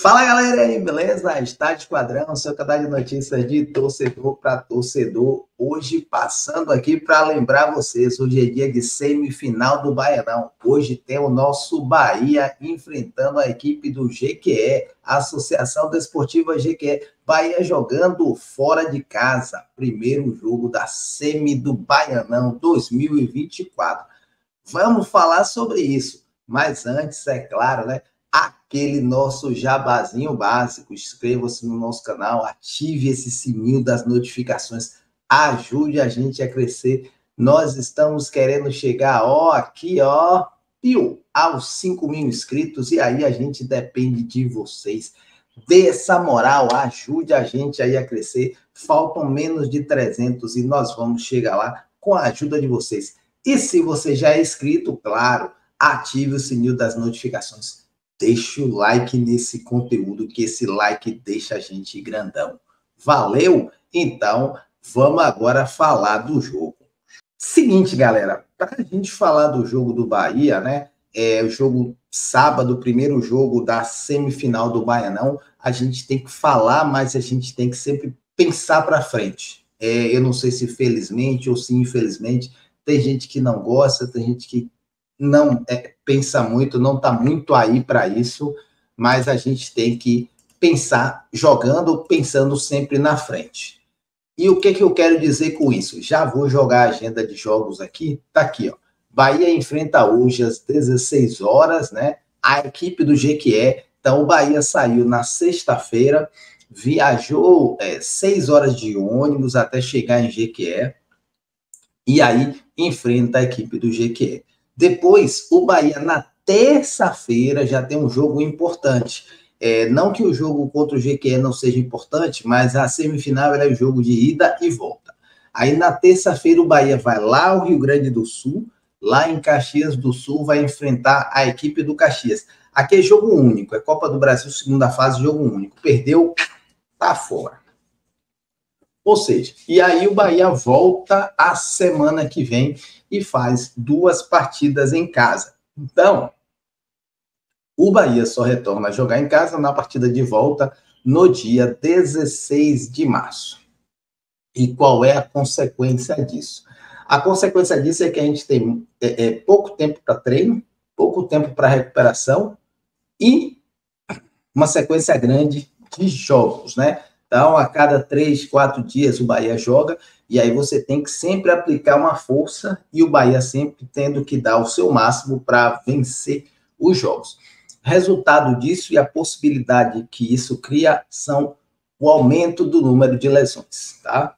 Fala galera aí, beleza? Estádio Esquadrão, seu canal de notícias de torcedor para torcedor. Hoje passando aqui para lembrar vocês, hoje é dia de semifinal do Baianão. Hoje tem o nosso Bahia enfrentando a equipe do GQE, a Associação Desportiva GQE. Bahia jogando fora de casa, primeiro jogo da semi do Baianão 2024. Vamos falar sobre isso, mas antes, é claro, né? Aquele nosso jabazinho básico. Inscreva-se no nosso canal, ative esse sininho das notificações, ajude a gente a crescer. Nós estamos querendo chegar, aqui, aos 5.000 inscritos, e aí a gente depende de vocês. Dê essa moral, ajude a gente aí a crescer. Faltam menos de 300 e nós vamos chegar lá com a ajuda de vocês. E se você já é inscrito, claro, ative o sininho das notificações. Deixa o like nesse conteúdo, que esse like deixa a gente grandão. Valeu? Então, vamos agora falar do jogo. Seguinte, galera, para a gente falar do jogo do Bahia, né? O jogo sábado, o primeiro jogo da semifinal do Baianão, a gente tem que falar, mas a gente tem que sempre pensar para frente. Eu não sei se felizmente ou se infelizmente, tem gente que não gosta, tem gente que não pensa muito, não está muito aí para isso, mas a gente tem que pensar jogando, pensando sempre na frente. E o que eu quero dizer com isso? Já vou jogar a agenda de jogos aqui, tá aqui, ó. Bahia enfrenta hoje às 16 horas, né? A equipe do GQE. Então, o Bahia saiu na sexta-feira, viajou 6 horas de ônibus até chegar em GQE, e aí enfrenta a equipe do GQE. Depois, o Bahia, na terça-feira, já tem um jogo importante. Não que o jogo contra o GQE não seja importante, mas a semifinal é o jogo de ida e volta. Aí, na terça-feira, o Bahia vai lá ao Rio Grande do Sul, lá em Caxias do Sul, vai enfrentar a equipe do Caxias. Aqui é jogo único, é Copa do Brasil, segunda fase, jogo único. Perdeu, tá fora. Ou seja, e aí o Bahia volta a semana que vem e faz 2 partidas em casa. Então, o Bahia só retorna a jogar em casa na partida de volta no dia 16 de março. E qual é a consequência disso? A consequência disso é que a gente tem pouco tempo para treino, pouco tempo para recuperação e uma sequência grande de jogos, né? Então, a cada 3, 4 dias o Bahia joga, e aí você tem que sempre aplicar uma força, e o Bahia sempre tendo que dar o seu máximo para vencer os jogos. Resultado disso e a possibilidade que isso cria são o aumento do número de lesões, tá?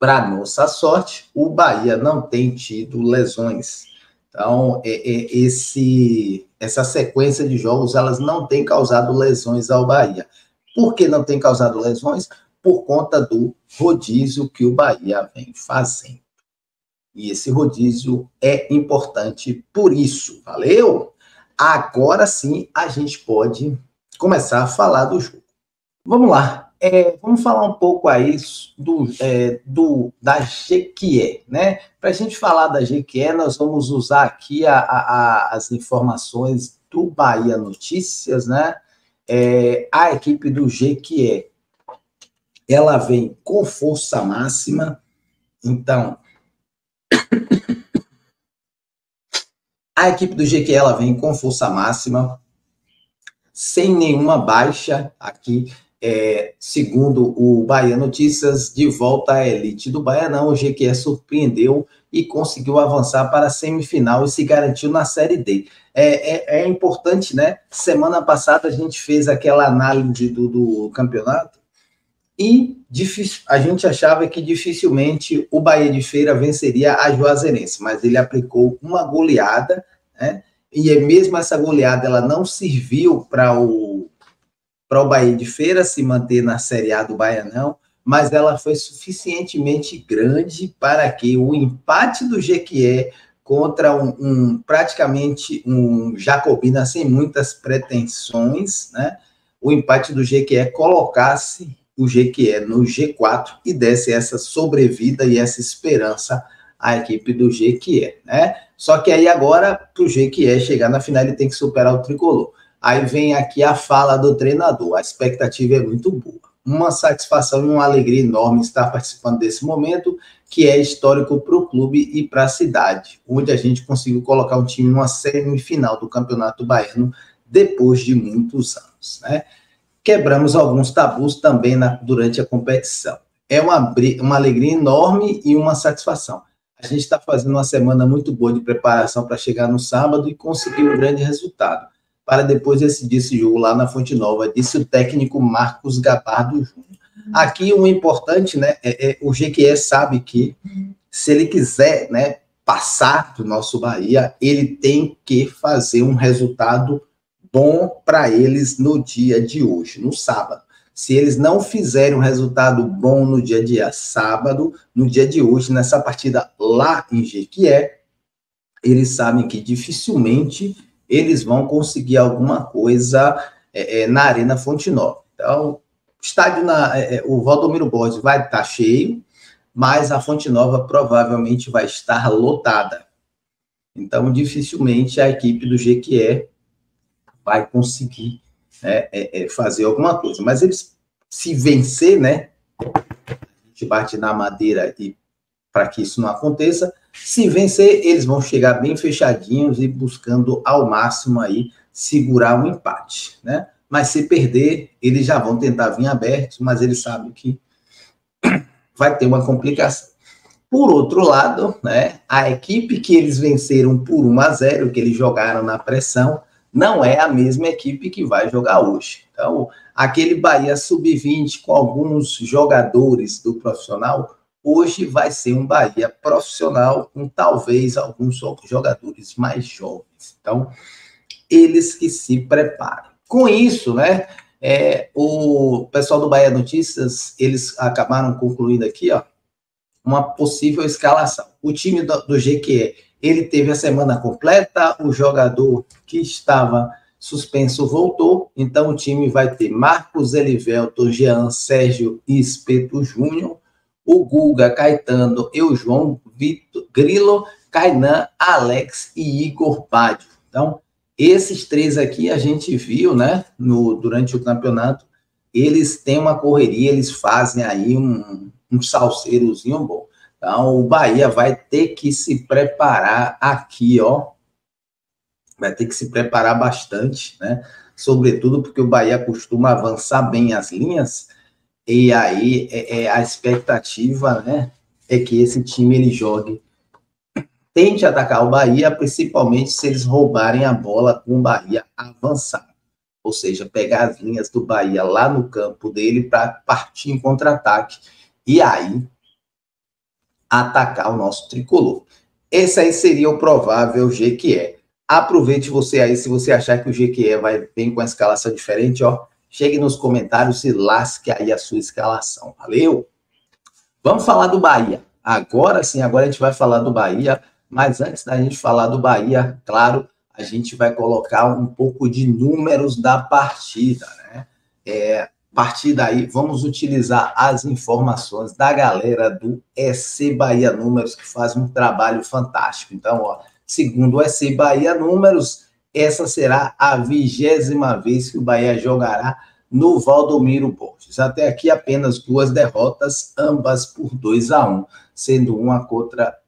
Para nossa sorte, o Bahia não tem tido lesões. Então, essa sequência de jogos, elas não têm causado lesões ao Bahia. Por que não tem causado lesões? Por conta do rodízio que o Bahia vem fazendo. E esse rodízio é importante por isso, valeu? Agora sim a gente pode começar a falar do jogo. Vamos lá, vamos falar um pouco aí da GQE, né? Para a gente falar da GQE, nós vamos usar aqui as informações do Bahia Notícias, né? A equipe do GQE, ela vem com força máxima. Então, a equipe do GQE, ela vem com força máxima, sem nenhuma baixa aqui, segundo o Bahia Notícias, de volta à elite do Baianão, o GQE surpreendeu e conseguiu avançar para a semifinal e se garantiu na Série D. É importante, né? Semana passada a gente fez aquela análise do campeonato e a gente achava que dificilmente o Bahia de Feira venceria a Juazeirense, mas ele aplicou uma goleada, né? E mesmo essa goleada ela não serviu para o Bahia de Feira se manter na Série A do Baianão, mas ela foi suficientemente grande para que o empate do GQE contra praticamente um Jacobina sem muitas pretensões, né? O empate do GQE colocasse o GQE no G4 e desse essa sobrevida e essa esperança à equipe do GQE, né? Só que aí agora, para o GQE chegar na final, ele tem que superar o Tricolor. Aí vem aqui a fala do treinador. A expectativa é muito boa. Uma satisfação e uma alegria enorme estar participando desse momento, que é histórico para o clube e para a cidade, onde a gente conseguiu colocar um time numa semifinal do Campeonato Baiano depois de muitos anos, né? Quebramos alguns tabus também durante a competição. É uma alegria enorme e uma satisfação. A gente está fazendo uma semana muito boa de preparação para chegar no sábado e conseguir um grande resultado, para depois decidir esse jogo lá na Fonte Nova, disse o técnico Marcos Gabardo Júnior. Aqui o importante, né, o Jequié sabe que se ele quiser, né, passar do nosso Bahia, ele tem que fazer um resultado bom para eles no dia de hoje, no sábado. Se eles não fizerem um resultado bom no dia de sábado, no dia de hoje, nessa partida lá em Jequié, eles sabem que dificilmente eles vão conseguir alguma coisa na Arena Fonte Nova. Então, o Valdomiro Borges vai estar cheio, mas a Fonte Nova provavelmente vai estar lotada. Então, dificilmente a equipe do Jequié vai conseguir fazer alguma coisa. Mas eles, se vencer, né, a gente bate na madeira para que isso não aconteça. Se vencer, eles vão chegar bem fechadinhos e buscando ao máximo aí segurar um empate, né? Mas se perder, eles já vão tentar vir abertos, mas eles sabem que vai ter uma complicação. Por outro lado, né, a equipe que eles venceram por 1-0, que eles jogaram na pressão, não é a mesma equipe que vai jogar hoje. Então, aquele Bahia Sub-20 com alguns jogadores do profissional, hoje vai ser um Bahia profissional com talvez alguns jogadores mais jovens. Então, eles que se preparem. Com isso, né, o pessoal do Bahia Notícias, eles acabaram concluindo aqui, ó, uma possível escalação. O time do Jequié, ele teve a semana completa, o jogador que estava suspenso voltou, então o time vai ter Marcos Elivelton, Jean, Sérgio e Espeto Júnior, o Guga, Caetano, João, Vitor, Grilo, Kainan, Alex e Igor Badio. Então, esses três aqui a gente viu, né, durante o campeonato, eles têm uma correria, eles fazem aí um salseirozinho bom. Então, o Bahia vai ter que se preparar aqui, ó. Vai ter que se preparar bastante, né? Sobretudo porque o Bahia costuma avançar bem as linhas, e aí a expectativa, né, é que esse time ele jogue, tente atacar o Bahia, principalmente se eles roubarem a bola com o Bahia avançar. Ou seja, pegar as linhas do Bahia lá no campo dele para partir em contra-ataque. E aí atacar o nosso tricolor. Esse aí seria o provável Jequié. Aproveite você aí, se você achar que o Jequié vai bem com a escalação diferente, ó, chegue nos comentários e lasque aí a sua escalação. Valeu? Vamos falar do Bahia. Agora sim, agora a gente vai falar do Bahia, mas antes da gente falar do Bahia, claro, a gente vai colocar um pouco de números da partida, né? Partida aí, vamos utilizar as informações da galera do EC Bahia Números, que faz um trabalho fantástico. Então, ó, segundo o EC Bahia Números, essa será a 20ª vez que o Bahia jogará no Valdomiro Borges. Até aqui apenas 2 derrotas, ambas por 2-1, sendo uma contra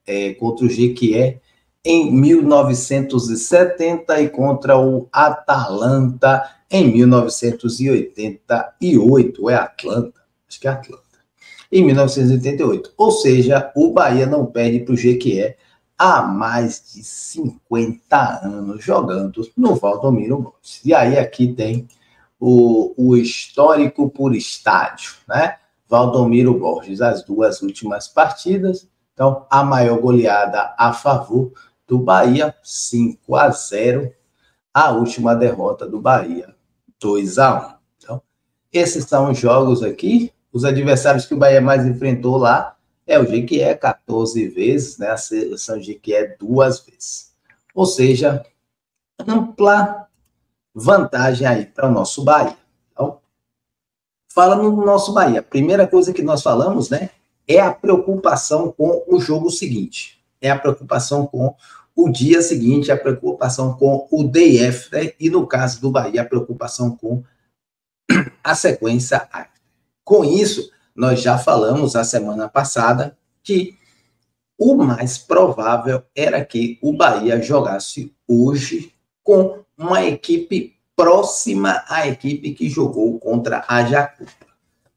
o Jequié em 1970 e contra o Atalanta em 1988, Atlanta, acho que é Atlanta, em 1988. Ou seja, o Bahia não perde para o Jequié há mais de 50 anos jogando no Valdomiro Borges. E aí aqui tem o histórico por estádio, né? Valdomiro Borges, as 2 últimas partidas. Então, a maior goleada a favor do Bahia, 5-0. A última derrota do Bahia, 2-1. Então, esses são os jogos aqui. Os adversários que o Bahia mais enfrentou lá é o Jequié 14 vezes, né? A seleção Jequié 2 vezes. Ou seja, ampla vantagem aí para o nosso Bahia. Então, falando do nosso Bahia, a primeira coisa que nós falamos, né, é a preocupação com o jogo seguinte. É a preocupação com o dia seguinte, a preocupação com o DF, né? E no caso do Bahia, a preocupação com a sequência A. Com isso, nós já falamos a semana passada que o mais provável era que o Bahia jogasse hoje com uma equipe próxima à equipe que jogou contra a Jacupa.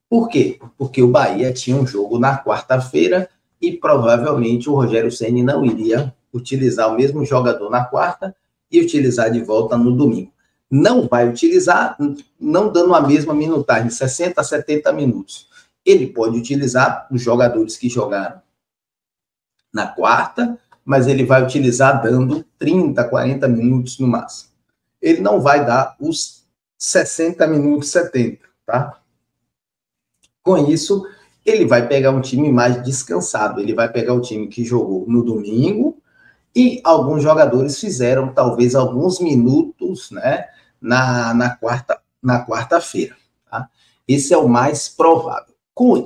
Por quê? Porque o Bahia tinha um jogo na quarta-feira e provavelmente o Rogério Ceni não iria utilizar o mesmo jogador na quarta e utilizar de volta no domingo. Não vai utilizar, não dando a mesma minutagem, 60 a 70 minutos. Ele pode utilizar os jogadores que jogaram na quarta, mas ele vai utilizar dando 30, 40 minutos no máximo. Ele não vai dar os 60 minutos, 70, tá? Com isso, ele vai pegar um time mais descansado, ele vai pegar o time que jogou no domingo e alguns jogadores fizeram talvez alguns minutos, né, na quarta-feira, tá? Esse é o mais provável.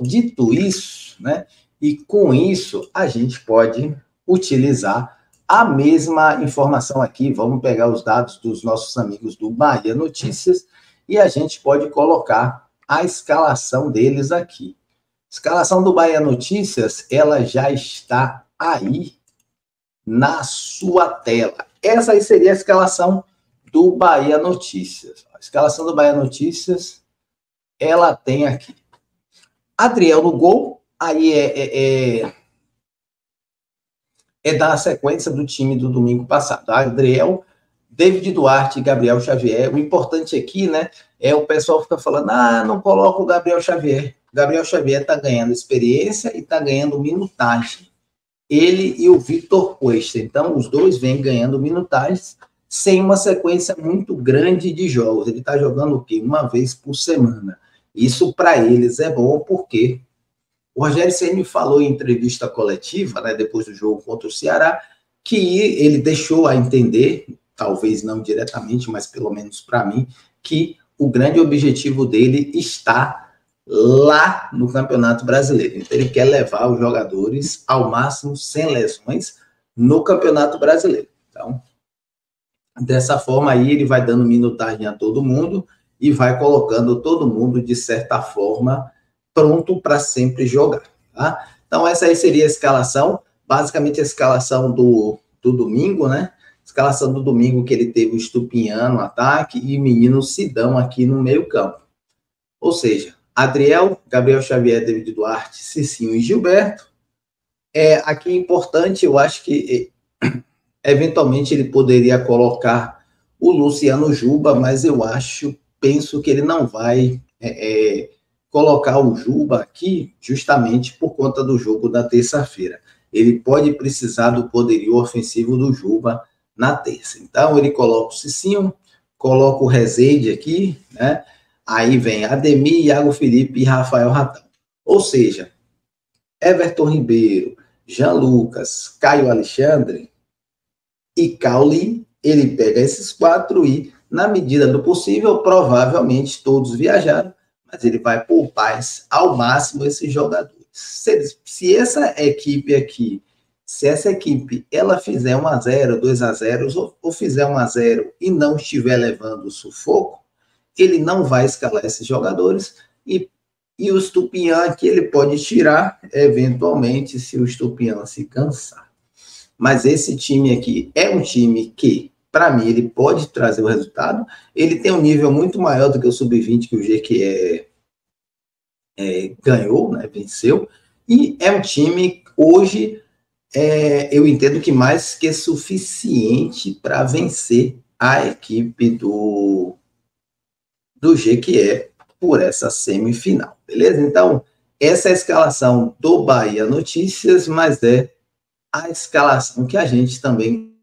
Dito isso, né, e com isso a gente pode utilizar a mesma informação aqui. Vamos pegar os dados dos nossos amigos do Bahia Notícias e a gente pode colocar a escalação deles aqui. A escalação do Bahia Notícias, ela já está aí na sua tela. Essa aí seria a escalação do Bahia Notícias. A escalação do Bahia Notícias, ela tem aqui Adriel no gol, aí da sequência do time do domingo passado. Adriel, David Duarte e Gabriel Xavier. O importante aqui, né, o pessoal fica falando, não coloca o Gabriel Xavier. O Gabriel Xavier está ganhando experiência e está ganhando minutagem. Ele e o Vitor Cuesta. Então, os dois vêm ganhando minutagens sem uma sequência muito grande de jogos. Ele está jogando o quê? Uma vez por semana. Isso, para eles, é bom porque o Rogério Ceni falou em entrevista coletiva, né, depois do jogo contra o Ceará, que ele deixou a entender, talvez não diretamente, mas pelo menos para mim, que o grande objetivo dele está lá no Campeonato Brasileiro. Então, ele quer levar os jogadores ao máximo sem lesões no Campeonato Brasileiro. Então, dessa forma aí, ele vai dando minutagem a todo mundo e vai colocando todo mundo, de certa forma, pronto para sempre jogar, tá? Então, essa aí seria a escalação, basicamente a escalação do domingo, né? Escalação do domingo que ele teve o Estupinhan no ataque e o menino Sidão aqui no meio campo. Ou seja, Adriel, Gabriel Xavier, David Duarte, Cicinho e Gilberto. Aqui é importante, eu acho que eventualmente ele poderia colocar o Luciano Juba, mas eu penso que ele não vai colocar o Juba aqui justamente por conta do jogo da terça-feira. Ele pode precisar do poderio ofensivo do Juba na terça. Então, ele coloca o Cicinho, coloca o Rezende aqui, né? Aí vem Ademir, Iago Felipe e Rafael Ratão. Ou seja, Everton Ribeiro, Jean Lucas, Caio Alexandre e Cauli, ele pega esses quatro e, na medida do possível, provavelmente todos viajaram, mas ele vai poupar ao máximo esses jogadores. Se essa equipe aqui, ela fizer 1-0, 2-0, ou fizer 1-0 e não estiver levando o sufoco, ele não vai escalar esses jogadores e o Estupinhan aqui ele pode tirar, eventualmente, se o Estupinhan se cansar. Mas esse time aqui é um time que, para mim, ele pode trazer o resultado. Ele tem um nível muito maior do que o Sub-20 que o Jequié ganhou, né, venceu. E é um time, hoje, eu entendo que mais que suficiente para vencer a equipe do Jequié por essa semifinal, beleza? Então, essa é a escalação do Bahia Notícias, mas é a escalação que a gente também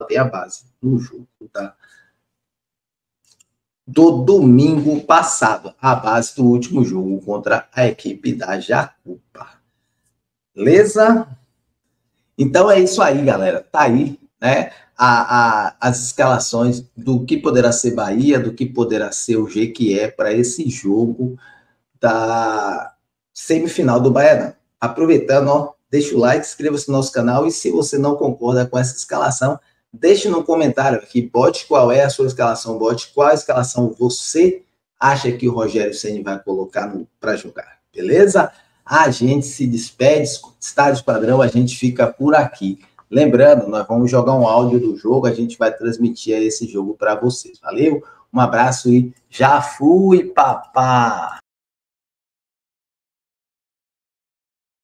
tem a base no jogo, tá? Do domingo passado, a base do último jogo contra a equipe da Jacupa. Beleza? Então é isso aí, galera. Tá aí, né? As escalações do que poderá ser Bahia, do que poderá ser o Jequié para esse jogo da semifinal do Baianão. Aproveitando, ó, deixa o like, inscreva-se no nosso canal, e se você não concorda com essa escalação, deixe no comentário aqui, bote qual é a sua escalação, bote qual escalação você acha que o Rogério Ceni vai colocar para jogar, beleza? A gente se despede, Estádio Padrão, a gente fica por aqui. Lembrando, nós vamos jogar um áudio do jogo, a gente vai transmitir esse jogo para vocês. Valeu, um abraço e já fui, papá!